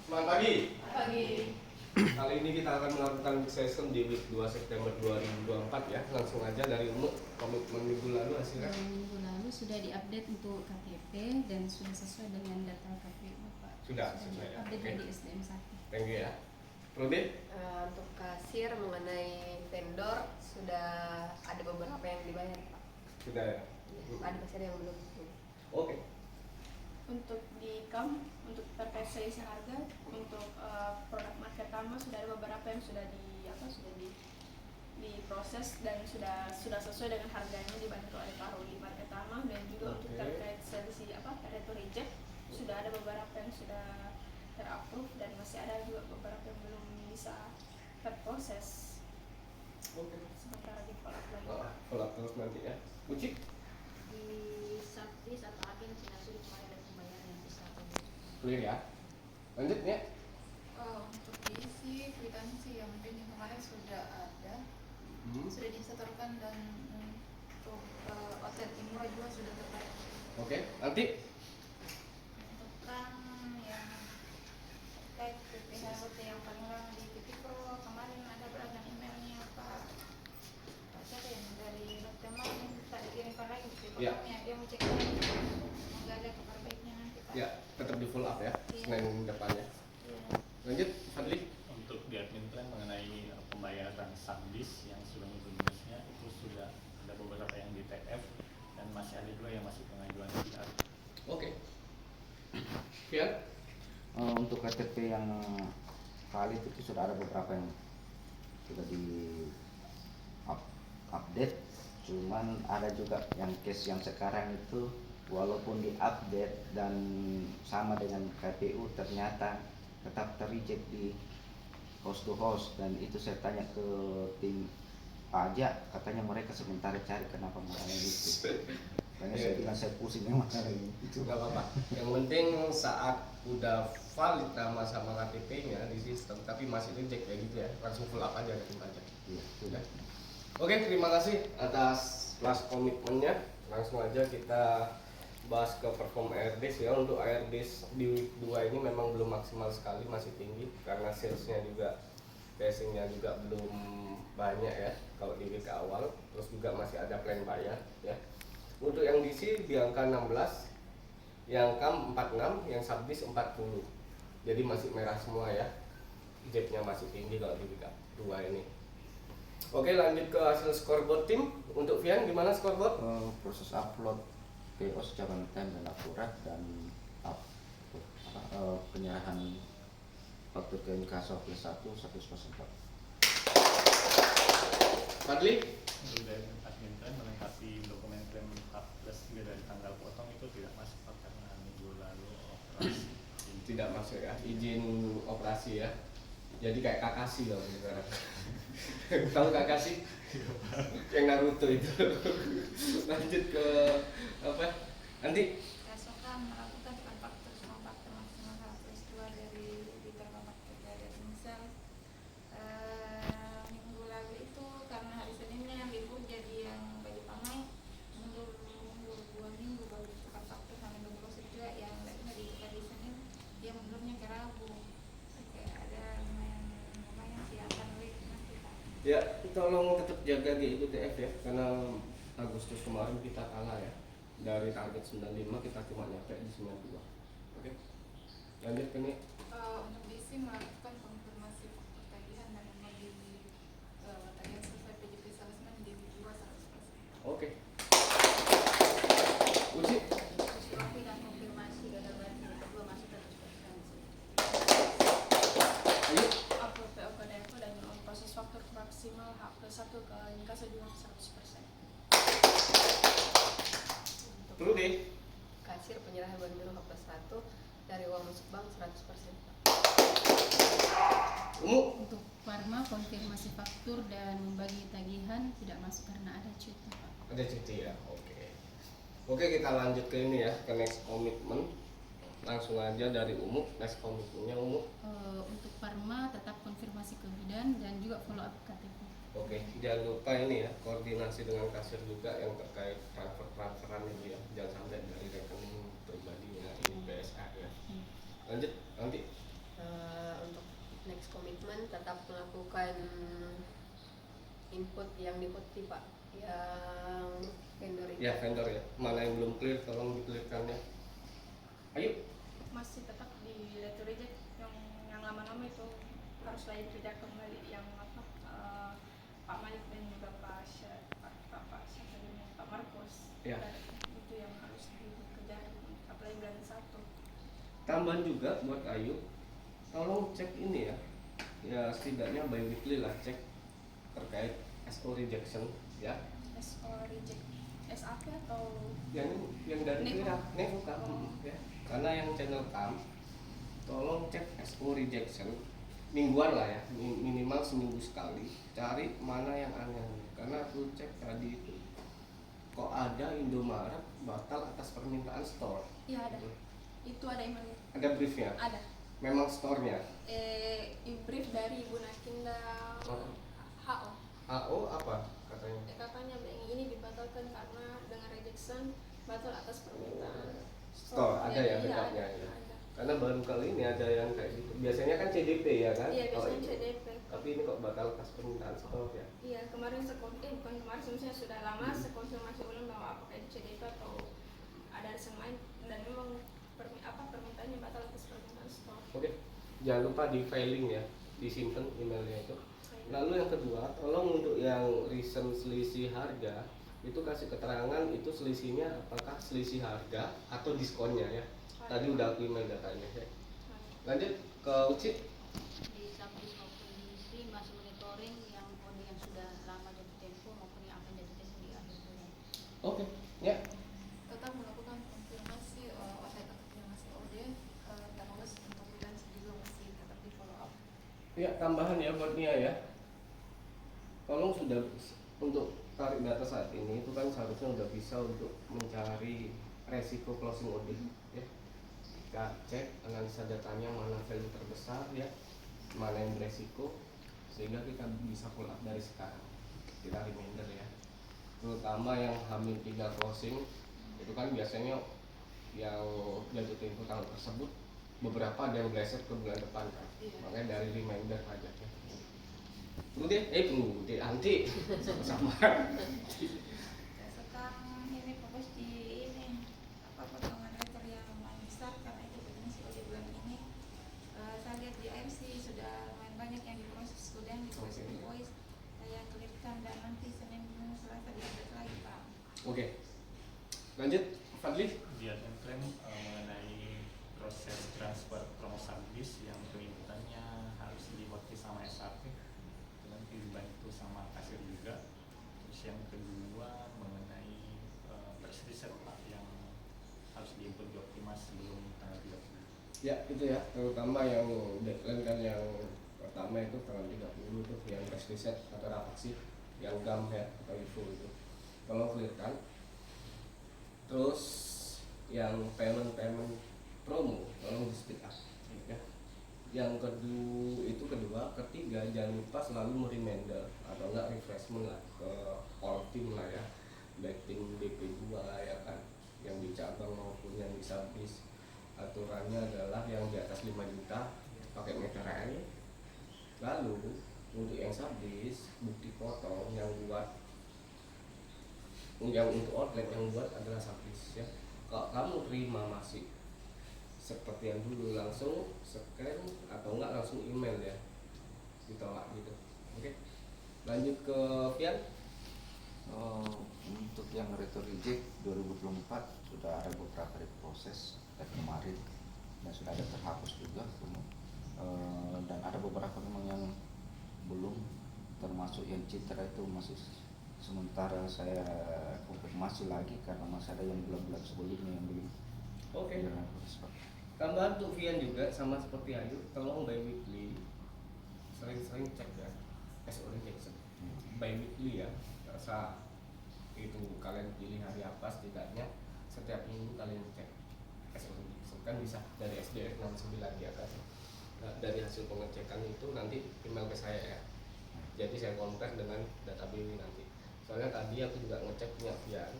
Selamat pagi. Pagi. Kali ini kita akan melakukan session di week 2 September 2024 ya. Langsung aja dari Umu, komitmen minggu lalu hasilnya. Minggu lalu sudah diupdate untuk KTP dan sudah sesuai dengan data KPU Pak. Sudah sesuai ya. Update Oke. di SDM 1. Thank you ya. Rudi? Untuk kasir mengenai vendor sudah ada beberapa yang dibayar Pak. Sudah ya. Ada kasir yang belum. Oke. Untuk di CAM, untuk terkait selisih harga, untuk produk market pertama sudah ada beberapa yang sudah diproses dan sudah sesuai dengan harganya dibantu oleh Pak Rudi market pertama, dan juga untuk terkait selisih return reject sudah ada beberapa yang sudah terapprove dan masih ada juga beberapa yang belum bisa terproses. Oke. Sementara di follow up lagi. Follow up terus nanti ya. Uci? Di Sabtis atau agen tidak sulit kemarin ada pembayaran yang bisa Clear ya. Lanjut ya. Untuk diisi kwitansi yang penting kemarin sudah ada, sudah disetorkan, dan untuk outlet Timur juga sudah terbayar. Oke. Nanti Untuk kan yang terkait PPH yang paling lama di PT Pro kemarin ada beragam emailnya Pak siapa yang dari Dr. yang tak dikirimkan lagi Ya. dia mau cek lagi, semoga ada kabar baiknya nanti Pak. ya tetap di follow up ya. Iya. Senin depannya. Iya. Lanjut, Fadli. Untuk di admin plan mengenai pembayaran Sambis yang sudah minusnya itu sudah ada beberapa yang di TF dan masih ada juga yang masih pengajuan PR. Oke. Fian? Untuk KTP yang valid itu sudah ada beberapa yang sudah di update, cuman ada juga yang case yang sekarang itu walaupun di update dan sama dengan KPU ternyata tetap terreject di host to host, dan itu saya tanya ke tim pajak, katanya mereka sementara cari kenapa makanya gitu. Makanya saya bilang saya pusing memang itu. Gak apa-apa. Yang penting saat udah valid nama sama KTP-nya di sistem, tapi masih reject kayak gitu ya, langsung full up aja ke tim pajak. Iya, Sudah. Oke, terima kasih atas kelas komitmennya. Langsung aja kita bahas ke perform AirDisk ya. Untuk AirDisk di week 2 ini memang belum maksimal sekali, masih tinggi karena salesnya juga, passingnya juga belum banyak ya kalau di week awal. Terus juga masih ada plan bayar ya. Untuk yang DC di angka 16, yang CAM 46, yang Sabdis 40. Jadi masih merah semua ya. Jetnya masih tinggi kalau di week 2 ini. Oke, lanjut ke hasil scoreboard tim. Untuk Vian gimana scoreboard? Proses upload PO secara time dan akurat, dan penyerahan faktur ke inkaso plus 100% Pak. Fadli? Untuk dari admin plan melengkapi dokumen klaim H plus 3 dari tanggal potong itu tidak masuk Pak, karena minggu lalu operasi. Tidak masuk ya, izin operasi ya. Jadi kayak Kakashi loh sekarang. Tahu Kakashi? Yang Naruto itu. Lanjut ke apa? Nanti Kasokan melakukan faktur semua faktur maksimal H+2 dari diterima faktur dari Adminsel. Minggu lalu itu karena hari Seninnya libur, jadi yang baju pangai mundur 2 minggu baru ditukar faktur, sama dengan proses juga yang lainnya ditukar di Senin, dia mundurnya ke Rabu. Oke, ada lumayan sih akan week nanti Pak. ya tolong tetap jaga GIBTF ya, karena Agustus kemarin kita kalah ya. Dari target 95 kita cuma nyampe di 92. Oke. Lanjut ke nih. Untuk diisi melakukan konfirmasi faktur tagihan dan membagi tagihan selesai PJP salesman di 2 100%. Oke. Uci? Kopi dan konfirmasi gagal bayar yang kedua masih 100%. Ayo. Upload PO ke Depo dan proses faktur maksimal H+1 ke inkaso juga 100%. Perlu deh. Kasir penyerahan bandul H+1 dari uang masuk bank 100% Pak. Untuk Pharma konfirmasi faktur dan membagi tagihan tidak masuk karena ada cuti Pak. Ada cuti ya. Oke, kita lanjut ke ini ya, ke next commitment. Langsung aja dari next commitmentnya Untuk Pharma tetap konfirmasi ke bidan dan juga follow up KTP. Oke, jangan lupa ini ya, koordinasi dengan kasir juga yang terkait transferan ini ya. Jangan sampai dari rekening pribadinya ini BSA ya. Lanjut nanti. input yang diikuti Pak, yang vendor itu. Ya vendor ya, mana yang belum clear tolong di-clearkan ya. Ayo. Masih tetap di letter reject yang lama-lama itu harus lagi kerja kembali yang apa Pak Malik dan juga Pak Marcos. Ya. Itu yang harus dikerjakan apalagi bulan 1. Tambahan juga buat Ayu, tolong cek ini ya setidaknya bi-weekly lah cek terkait SO rejection ya. SO reject SAP atau yang dari Nevo. kita Nevo Kak. Oh. Ya. Karena yang channel KAM tolong cek SO rejection mingguan lah ya, minimal seminggu sekali, cari mana yang aneh. Karena aku cek tadi itu kok ada Indomaret batal atas permintaan store. Iya ada. Itu ada emailnya. Ada briefnya, Ada. memang store-nya. Brief dari Ibu Nakinda Oh. HO. HO apa katanya? Katanya yang ini dibatalkan karena dengan rejection batal atas permintaan Store ada ya iya, backupnya ada, ya. ada. Karena baru kali ini ada yang kayak gitu. Biasanya kan CDP ya kan? Iya Kalau biasanya itu. CDP. Tapi ini kok batal atas permintaan store ya? Iya kemarin bukan kemarin sebenarnya sudah lama sekonfirmasi ulang bahwa apakah itu CDP atau ada reason lain dan memang permintaannya batal atas permintaan store. Oke. Jangan lupa di filing ya, disimpan emailnya itu. Lalu yang kedua, tolong untuk yang reason selisih harga itu kasih keterangan itu selisihnya apakah selisih harga atau diskonnya ya. Tadi udah aku email datanya ya. Lanjut ke Uci. Di Sabtu maupun di Industri masih monitoring yang kode yang sudah lama jatuh tempo maupun yang akan jatuh tempo di akhir bulan. Oke, ya. Tetap melakukan konfirmasi OD terus untuk freelance juga masih tetap di follow up. Ya, tambahan ya buat Nia ya. Tolong sudah untuk tarik data saat ini itu kan seharusnya udah bisa untuk mencari resiko closing audit ya. Kita cek analisa datanya mana value terbesar ya, mana yang beresiko sehingga kita bisa pull up dari sekarang. Kita reminder ya. Terutama yang hamil 3 closing itu kan biasanya yang jatuh tempo tanggal tersebut beberapa ada yang meleset ke bulan depan kan. Makanya dari reminder aja ya. Tunggu anti sama. Sekarang ini fokus di ini potongan letter yang lumayan besar karena itu potensi OD bulan ini. Saya lihat di AMC sudah lumayan banyak yang diproses kemudian diproses invoice. Saya clearkan dan nanti Senin Selasa diupdate lagi Pak. Oke. Lanjut Fadli. Dia klaim mengenai proses transfer promosabis yang penginputannya harus dibuat sama SAP, nanti dibantu sama kasir juga. Terus yang kedua mengenai press riset Pak yang harus diinput di Optimas sebelum tanggal 30. Ya itu ya, terutama yang deadline kan yang pertama itu tanggal 30 tuh yang press reset atau rapaksi yang GAM ya atau info itu. Tolong clearkan. Terus yang payment promo tolong di speed up ya. Yang kedua, ketiga jangan lupa selalu mereminder atau enggak refreshment lah ke all team lah ya, baik tim BP2 ya kan, yang di cabang maupun yang di subis. Aturannya adalah yang di atas 5 juta pakai meterai. Lalu untuk yang subis bukti foto yang untuk outlet yang buat adalah subis ya. Kalau kamu terima masih seperti yang dulu langsung scan atau enggak langsung email ya, ditolak gitu. Oke. Lanjut ke Pian. Untuk yang return reject 2024 sudah ada beberapa diproses dari kemarin dan sudah ada terhapus juga dan ada beberapa memang yang belum, termasuk yang citra itu masih sementara saya konfirmasi lagi karena masih ada yang bulan-bulan sebelumnya yang belum. Oke. Dirapos, Pak. Tambahan untuk Vian juga sama seperti Ayu, tolong by weekly sering-sering cek ya SO rejection by weekly ya. Rasa itu kalian pilih hari apa setidaknya setiap minggu kalian cek SO rejection kan bisa dari SDF 69 di atas. Nah, dari hasil pengecekan itu nanti email ke saya ya. Jadi saya compare dengan data BW nanti. Soalnya tadi aku juga ngecek punya Vian,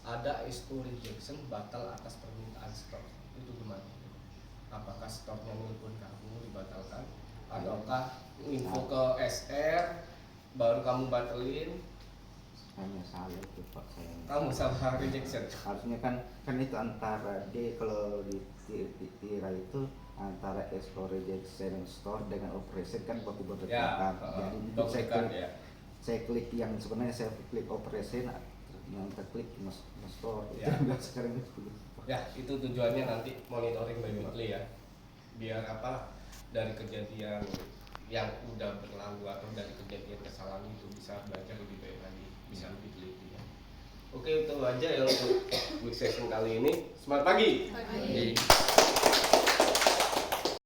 ada SO rejection batal atas permintaan stok. Itu gimana? Apakah stoknya nelpon kamu dibatalkan ataukah info ke SR baru kamu batalin, hanya salah itu Pak saya. kamu salah rejection. Harusnya kan itu antara kalau di Tira itu antara export rejection store dengan operation kan berdekatan. Ya, Jadi itu duplikat ya. saya klik yang sebenarnya saya klik operation, yang terklik store. Ya. Sekarang itu. Ya, itu tujuannya nanti monitoring by weekly ya. Biar apa, dari kejadian yang udah berlalu atau dari kejadian kesalahan itu bisa belajar lebih baik lagi, bisa lebih teliti ya. Oke, itu aja ya untuk week session kali ini. Semangat pagi. Pagi.